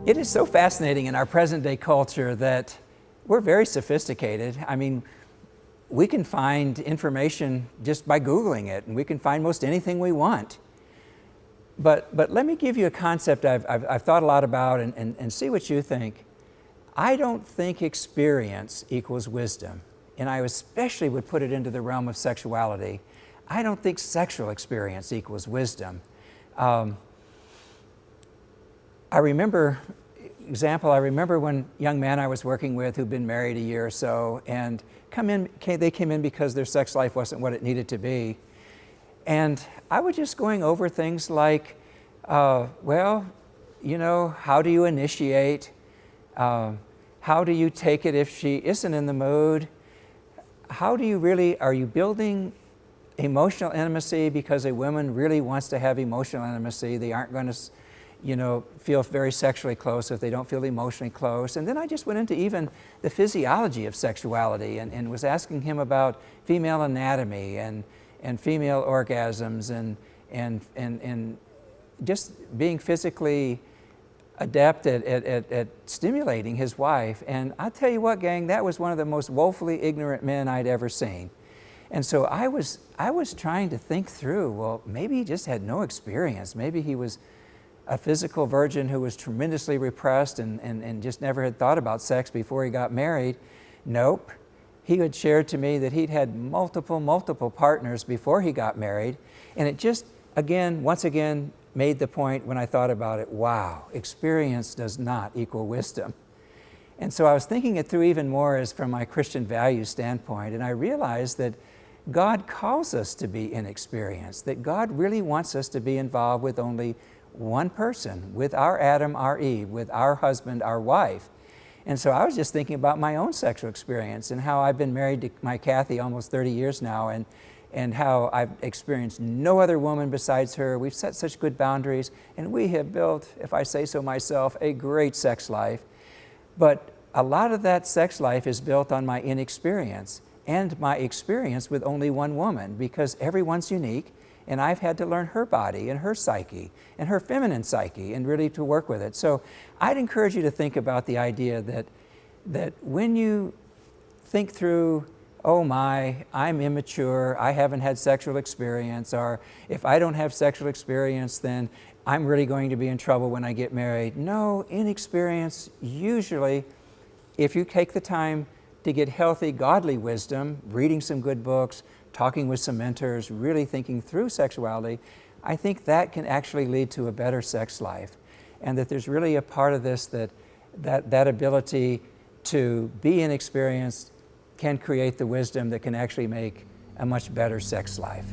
It is so fascinating in our present day culture that we're very sophisticated. I mean, we can find information just by Googling it, and we can find most anything we want. But let me give you a concept I've thought a lot about and see what you think. I don't think experience equals wisdom, and I especially would put it into the realm of sexuality. I don't think sexual experience equals wisdom. I remember one young man I was working with who'd been married a year or so, and they came in because their sex life wasn't what it needed to be. And I was just going over things like, well, you know, how do you initiate? How do you take it if she isn't in the mood? How do you really, are you building emotional intimacy because a woman really wants to have emotional intimacy? They aren't going to, you know, feel very sexually close if they don't feel emotionally close. And then I just went into even the physiology of sexuality and was asking him about female anatomy and female orgasms and just being physically adept at stimulating his wife. And I'll tell you what, gang, that was one of the most woefully ignorant men I'd ever seen. And so I was trying to think through, well, maybe he just had no experience. Maybe he was a physical virgin who was tremendously repressed and just never had thought about sex before he got married. Nope. He had shared to me that he'd had multiple partners before he got married. And it just, once again, made the point when I thought about it, wow, experience does not equal wisdom. And so I was thinking it through even more as from my Christian values standpoint, and I realized that God calls us to be inexperienced, that God really wants us to be involved with only one person, with our Adam, our Eve, with our husband, our wife. And so I was just thinking about my own sexual experience and how I've been married to my Kathy almost 30 years now, and how I've experienced no other woman besides her. We've set such good boundaries, and we have built, if I say so myself, a great sex life. But a lot of that sex life is built on my inexperience and my experience with only one woman, because everyone's unique, and I've had to learn her body and her psyche and her feminine psyche and really to work with it. So I'd encourage you to think about the idea that when you think through, oh my, I'm immature, I haven't had sexual experience, or if I don't have sexual experience, then I'm really going to be in trouble when I get married. No, inexperience usually, if you take the time to get healthy, godly wisdom, reading some good books, talking with some mentors, really thinking through sexuality, I think that can actually lead to a better sex life. And that there's really a part of this that ability to be inexperienced can create the wisdom that can actually make a much better sex life.